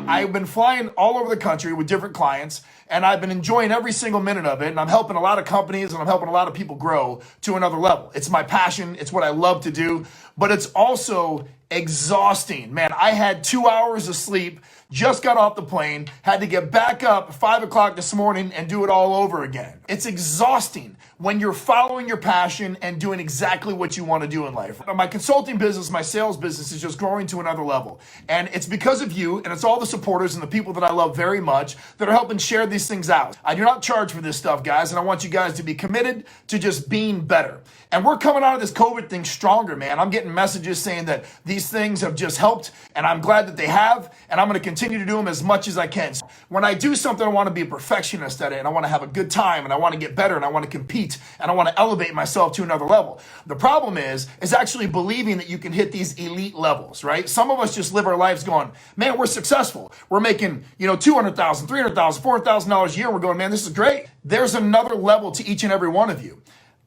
I've been flying all over the country with different clients, and I've been enjoying every single minute of it. And I'm helping a lot of companies and I'm helping a lot of people grow to another level. It's my passion. It's what I love to do, but it's also exhausting. Man, I had 2 hours of sleep, just got off the plane, had to get back up 5 o'clock this morning and do it all over again. It's exhausting when you're following your passion and doing exactly what you want to do in life. My consulting business, my sales business is just growing to another level. And it's because of you, and it's all the supporters and the people that I love very much that are helping share these things out. I do not charge for this stuff, guys, and I want you guys to be committed to just being better. And we're coming out of this COVID thing stronger, man. I'm getting messages saying that these things have just helped, and I'm glad that they have, and I'm going to continue to do them as much as I can. So when I do something, I want to be a perfectionist at it, and I want to have a good time, and I want to get better, and I want to compete, and I want to elevate myself to another level. The problem is actually believing that you can hit these elite levels, right? Some of us just live our lives going, man, we're successful. We're making, $200,000, $300,000, $400,000 a year. We're going, man, this is great. There's another level to each and every one of you.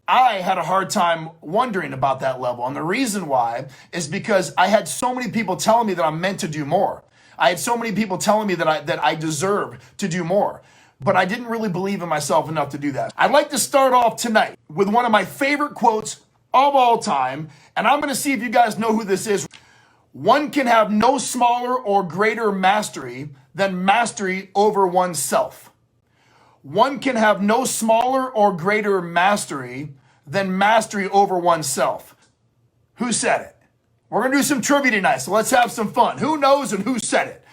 I had a hard time wondering about that level. And the reason why is because I had so many people telling me that I'm meant to do more. I had so many people telling me that I deserve to do more. But I didn't really believe in myself enough to do that. I'd like to start off tonight with one of my favorite quotes of all time. And I'm going to see if you guys know who this is. One can have no smaller or greater mastery than mastery over oneself. One can have no smaller or greater mastery than mastery over oneself. Who said it? We're going to do some trivia tonight, so let's have some fun. Who knows and who said it?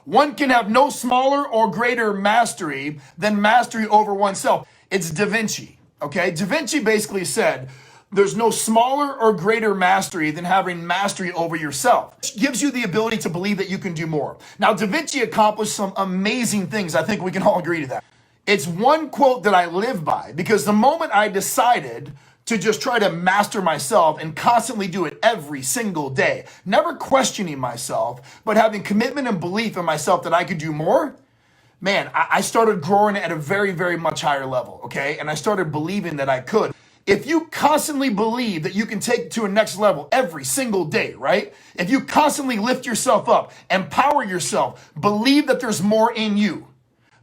One can have no smaller or greater mastery than mastery over oneself. It's Da Vinci, okay? Da Vinci basically said, there's no smaller or greater mastery than having mastery over yourself. It gives you the ability to believe that you can do more. Now, Da Vinci accomplished some amazing things. I think we can all agree to that. It's one quote that I live by because the moment I decided to just try to master myself and constantly do it every single day, never questioning myself, but having commitment and belief in myself that I could do more, man, I started growing at a very, very much higher level, okay? And I started believing that I could. If you constantly believe that you can take it to a next level every single day, right? If you constantly lift yourself up, empower yourself, believe that there's more in you,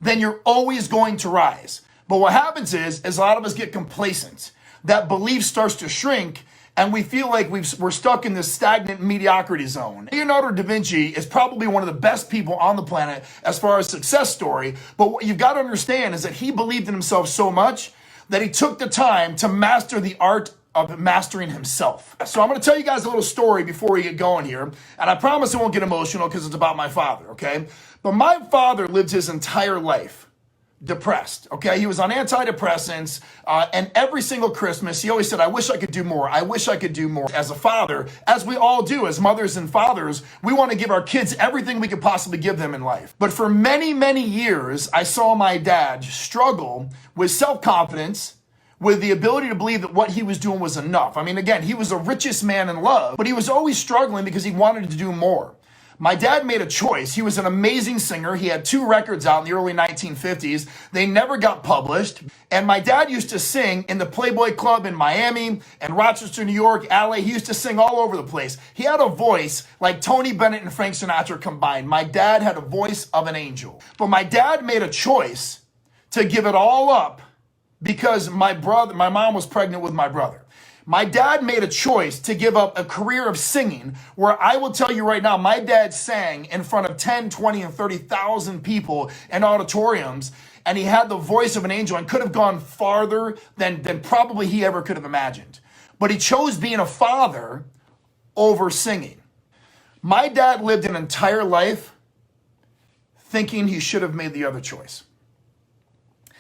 then you're always going to rise. But what happens is a lot of us get complacent. That belief starts to shrink, and we feel like we're stuck in this stagnant mediocrity zone. Leonardo da Vinci is probably one of the best people on the planet as far as success story, but what you've got to understand is that he believed in himself so much that he took the time to master the art of mastering himself. So I'm going to tell you guys a little story before we get going here, and I promise it won't get emotional because it's about my father, okay? But my father lived his entire life depressed, okay? He was on antidepressants, and every single Christmas, he always said, I wish I could do more. I wish I could do more. As a father, as we all do, as mothers and fathers, we want to give our kids everything we could possibly give them in life. But for many, many years, I saw my dad struggle with self-confidence, with the ability to believe that what he was doing was enough. I mean, again, he was the richest man in love, but he was always struggling because he wanted to do more. My dad made a choice. He was an amazing singer. He had 2 records out in the early 1950s. They never got published. And my dad used to sing in the Playboy Club in Miami and Rochester, New York, LA. He used to sing all over the place. He had a voice like Tony Bennett and Frank Sinatra combined. My dad had a voice of an angel. But my dad made a choice to give it all up because my mom was pregnant with my brother. My dad made a choice to give up a career of singing where I will tell you right now, my dad sang in front of 10, 20, and 30,000 people in auditoriums, and he had the voice of an angel and could have gone farther than probably he ever could have imagined. But he chose being a father over singing. My dad lived an entire life thinking he should have made the other choice.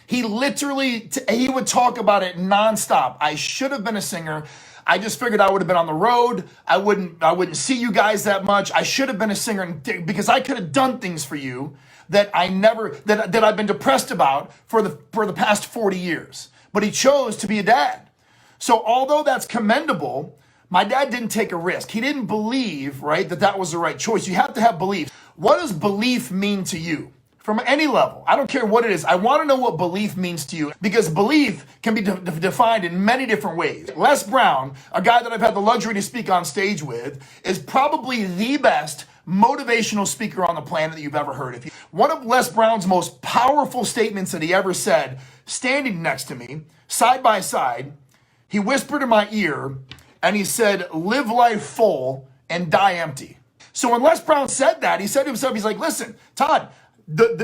He literally, he would talk about it nonstop. I should have been a singer. I just figured I would have been on the road. I wouldn't see you guys that much. I should have been a singer because I could have done things for you that that I've been depressed about for the past 40 years. But he chose to be a dad. So although that's commendable, my dad didn't take a risk. He didn't believe, right, that was the right choice. You have to have belief. What does belief mean to you? From any level. I don't care what it is. I want to know what belief means to you because belief can be defined in many different ways. Les Brown, a guy that I've had the luxury to speak on stage with, is probably the best motivational speaker on the planet that you've ever heard. One of Les Brown's most powerful statements that he ever said, standing next to me, side by side, he whispered in my ear and he said, live life full and die empty. So when Les Brown said that, he said to himself, he's like, listen, Todd,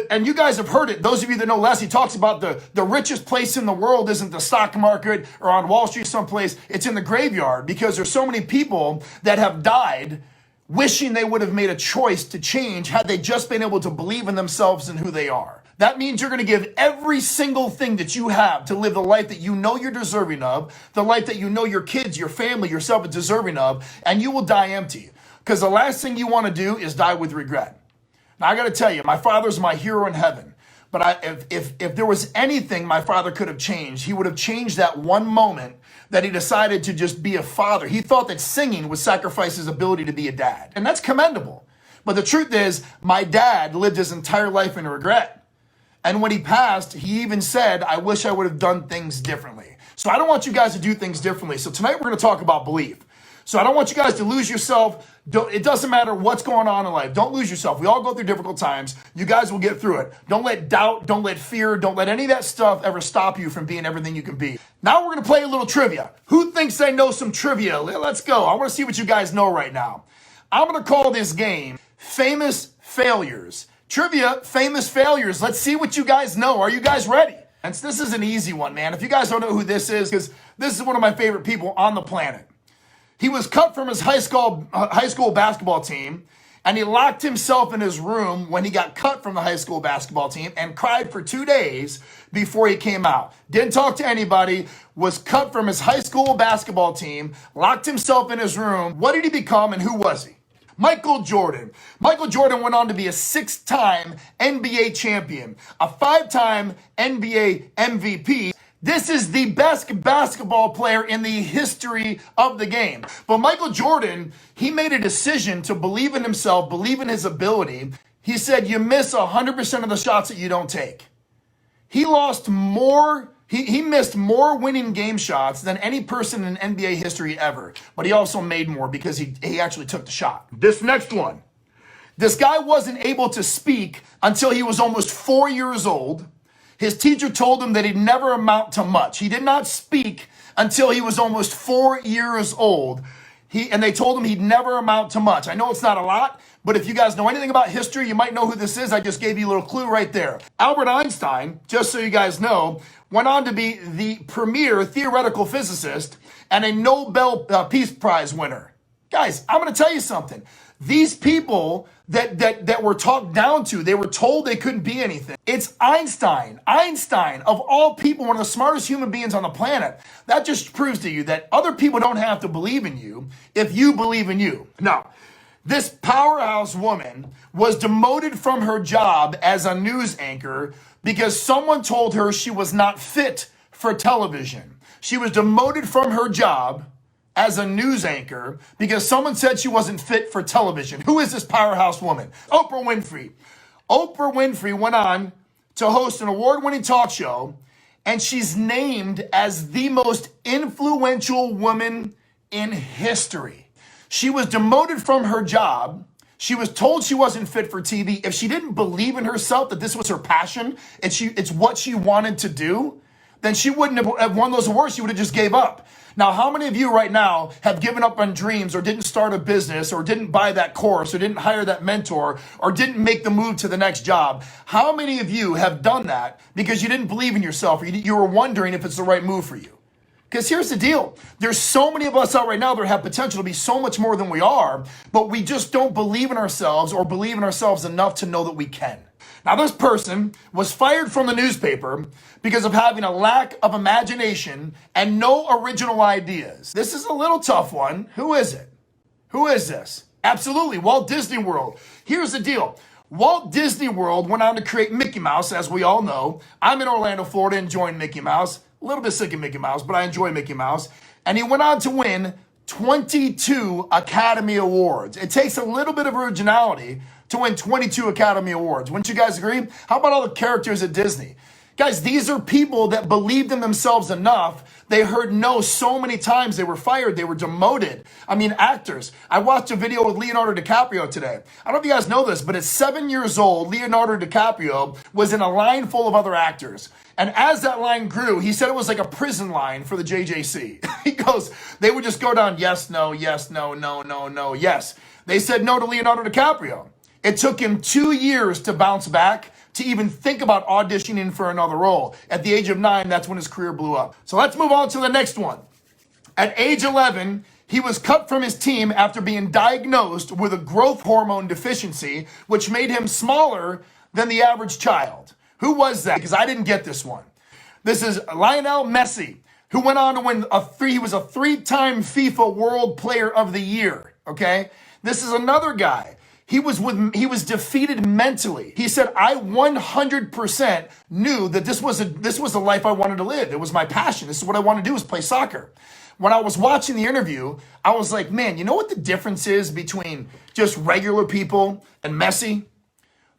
and you guys have heard it. Those of you that know Les, he talks about the richest place in the world isn't the stock market or on Wall Street someplace. It's in the graveyard, because there's so many people that have died wishing they would have made a choice to change had they just been able to believe in themselves and who they are. That means you're going to give every single thing that you have to live the life that you know you're deserving of, the life that you know your kids, your family, yourself are deserving of, and you will die empty. Because the last thing you want to do is die with regret. Now, I got to tell you, my father's my hero in heaven. But if there was anything my father could have changed, he would have changed that one moment that he decided to just be a father. He thought that singing would sacrifice his ability to be a dad. And that's commendable. But the truth is, my dad lived his entire life in regret. And when he passed, he even said, I wish I would have done things differently. So I don't want you guys to do things differently. So tonight we're going to talk about belief. So I don't want you guys to lose yourself. It doesn't matter what's going on in life. Don't lose yourself. We all go through difficult times. You guys will get through it. Don't let doubt, don't let fear, don't let any of that stuff ever stop you from being everything you can be. Now we're going to play a little trivia. Who thinks they know some trivia? Let's go. I want to see what you guys know right now. I'm going to call this game Famous Failures. Trivia, famous failures. Let's see what you guys know. Are you guys ready? And this is an easy one, man. If you guys don't know who this is, because this is one of my favorite people on the planet. He was cut from his high school basketball team, and he locked himself in his room when he got cut from the high school basketball team and cried for 2 days before he came out. Didn't talk to anybody, was cut from his high school basketball team, locked himself in his room. What did he become and who was he? Michael Jordan. Michael Jordan went on to be a 6-time NBA champion, a 5-time NBA MVP. This is the best basketball player in the history of the game. But Michael Jordan, he made a decision to believe in himself, believe in his ability. He said, you miss 100% of the shots that you don't take. He lost more, he missed more winning game shots than any person in NBA history ever. But he also made more because he actually took the shot. This next one. This guy wasn't able to speak until he was almost 4 years old. His teacher told him that he'd never amount to much. He did not speak until he was almost 4 years old. And they told him he'd never amount to much. I know it's not a lot, but if you guys know anything about history, you might know who this is. I just gave you a little clue right there. Albert Einstein, just so you guys know, went on to be the premier theoretical physicist and a Nobel Peace Prize winner. Guys, I'm going to tell you something. These people that were talked down to, they were told they couldn't be anything. It's Einstein. Einstein, of all people, one of the smartest human beings on the planet. That just proves to you that other people don't have to believe in you if you believe in you. Now, this powerhouse woman was demoted from her job as a news anchor because someone told her she was not fit for television. She was demoted from her job as a news anchor because someone said she wasn't fit for television. Who is this powerhouse woman? Oprah Winfrey. Oprah Winfrey went on to host an award-winning talk show, and she's named as the most influential woman in history. She was demoted from her job. She was told she wasn't fit for TV. If she didn't believe in herself, that this was her passion, and it's what she wanted to do, then she wouldn't have won those awards. She would have just gave up. Now, how many of you right now have given up on dreams or didn't start a business or didn't buy that course or didn't hire that mentor or didn't make the move to the next job? How many of you have done that because you didn't believe in yourself or you were wondering if it's the right move for you? Because here's the deal. There's so many of us out right now that have potential to be so much more than we are, but we just don't believe in ourselves or believe in ourselves enough to know that we can. Now, this person was fired from the newspaper because of having a lack of imagination and no original ideas. This is a little tough one. Who is it? Who is this? Absolutely, Walt Disney World. Here's the deal. Walt Disney World went on to create Mickey Mouse, as we all know. I'm in Orlando, Florida, enjoying Mickey Mouse. A little bit sick of Mickey Mouse, but I enjoy Mickey Mouse. And he went on to win 22 Academy Awards. It takes a little bit of originality to win 22 Academy Awards. Wouldn't you guys agree? How about all the characters at Disney? Guys, these are people that believed in themselves enough. They heard no so many times. They were fired. They were demoted. I mean, actors. I watched a video with Leonardo DiCaprio today. I don't know if you guys know this, but at 7 years old, Leonardo DiCaprio was in a line full of other actors. And as that line grew, he said it was like a prison line for the JJC. He goes, they would just go down, yes, no, no, yes. They said no to Leonardo DiCaprio. It took him 2 years to bounce back, to even think about auditioning for another role. At the age of 9, that's when his career blew up. So let's move on to the next one. At age 11, he was cut from his team after being diagnosed with a growth hormone deficiency, which made him smaller than the average child. Who was that? Because I didn't get this one. This is Lionel Messi, who went on to win he was a 3-time FIFA World Player of the Year, okay? This is another guy. He was defeated mentally. He said, I 100% knew that this was the life I wanted to live. It was my passion. This is what I want to do, is play soccer. When I was watching the interview, I was like, man, you know what the difference is between just regular people and Messi?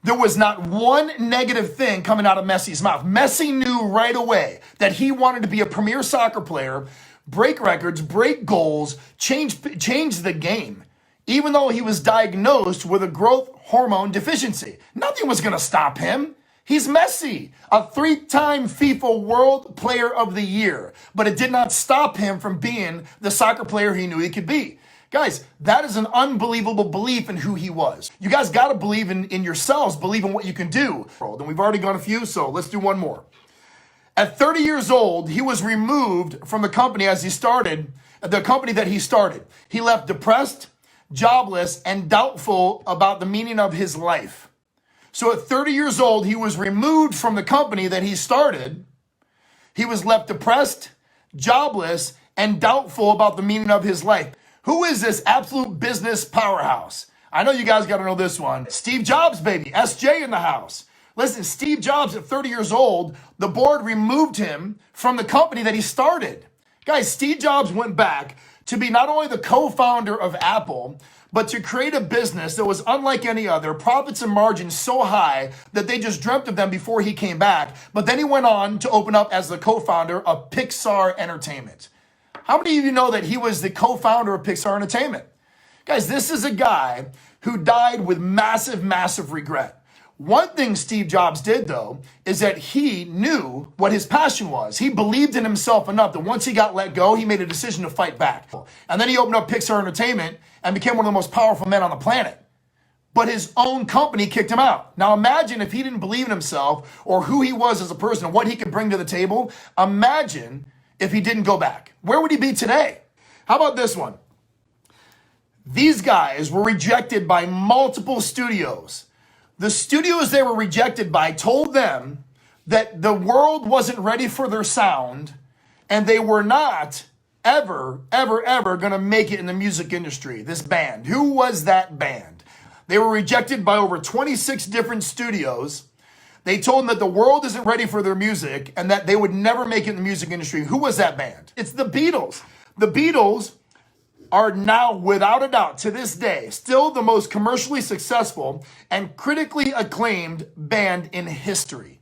There was not one negative thing coming out of Messi's mouth. Messi knew right away that he wanted to be a premier soccer player, break records, break goals, change the game. Even though he was diagnosed with a growth hormone deficiency. Nothing was going to stop him. He's Messi, a 3-time FIFA World Player of the Year. But it did not stop him from being the soccer player he knew he could be. Guys, that is an unbelievable belief in who he was. You guys got to believe in yourselves, believe in what you can do. And we've already gone a few, so let's do one more. At 30 years old, he was removed from the company that he started. He left depressed, jobless, and doubtful about the meaning of his life. So at 30 years old, he was removed from the company that he started. He was left depressed, jobless, and doubtful about the meaning of his life. Who is this absolute business powerhouse? I know you guys got to know this one. Steve Jobs, baby. SJ in the house. Listen, Steve Jobs at 30 years old, the board removed him from the company that he started. Guys, Steve Jobs went back to be not only the co-founder of Apple, but to create a business that was unlike any other, profits and margins so high that they just dreamt of them before he came back. But then he went on to open up as the co-founder of Pixar Entertainment. How many of you know that he was the co-founder of Pixar Entertainment? Guys, this is a guy who died with massive, massive regret. One thing Steve Jobs did, though, is that he knew what his passion was. He believed in himself enough that once he got let go, he made a decision to fight back. And then he opened up Pixar Entertainment and became one of the most powerful men on the planet. But his own company kicked him out. Now imagine if he didn't believe in himself or who he was as a person and what he could bring to the table. Imagine if he didn't go back. Where would he be today? How about this one? These guys were rejected by multiple studios. The studios they were rejected by told them that the world wasn't ready for their sound and they were not ever going to make it in the music industry. This band. Who was that band? They were rejected by over 26 different studios. They told them that the world isn't ready for their music and that they would never make it in the music industry. Who was that band? It's the Beatles. The Beatles are now, without a doubt, to this day, still the most commercially successful and critically acclaimed band in history.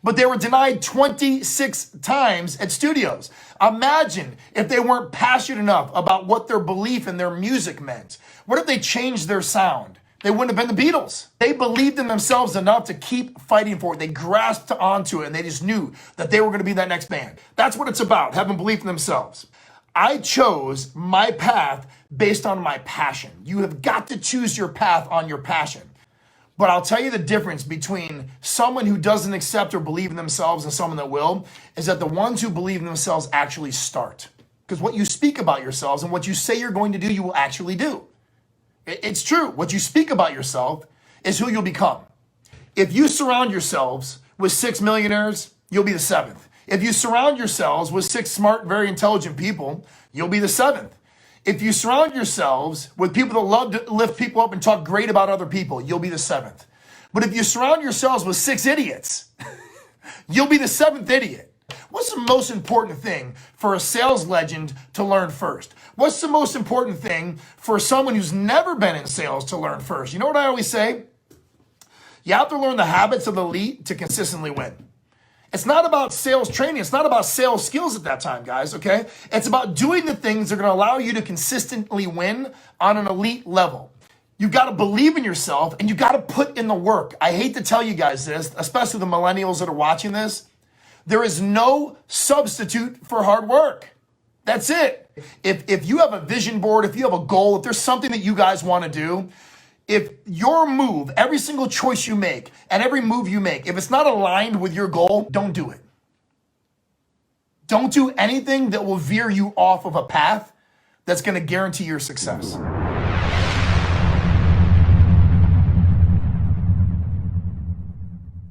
But they were denied 26 times at studios. Imagine if they weren't passionate enough about what their belief in their music meant. What if they changed their sound? They wouldn't have been the Beatles. They believed in themselves enough to keep fighting for it. They grasped onto it and they just knew that they were going to be that next band. That's what it's about, having belief in themselves. I chose my path based on my passion. You have got to choose your path on your passion. But I'll tell you the difference between someone who doesn't accept or believe in themselves and someone that will, is that the ones who believe in themselves actually start. Because what you speak about yourselves and what you say you're going to do, you will actually do. It's true. What you speak about yourself is who you'll become. If you surround yourselves with 6 millionaires, you'll be the 7th. If you surround yourselves with 6 smart, very intelligent people, you'll be the 7th. If you surround yourselves with people that love to lift people up and talk great about other people, you'll be the 7th. But if you surround yourselves with 6 idiots, you'll be the 7th idiot. What's the most important thing for a sales legend to learn first? What's the most important thing for someone who's never been in sales to learn first? You know what I always say? You have to learn the habits of the elite to consistently win. It's not about sales training. It's not about sales skills at that time, guys, okay? It's about doing the things that are gonna allow you to consistently win on an elite level. You gotta believe in yourself and you gotta put in the work. I hate to tell you guys this, especially the millennials that are watching this. There is no substitute for hard work. That's it. If you have a vision board, if you have a goal, if there's something that you guys wanna do, if your move, every single choice you make and every move you make, if it's not aligned with your goal, don't do it. Don't do anything that will veer you off of a path that's gonna guarantee your success.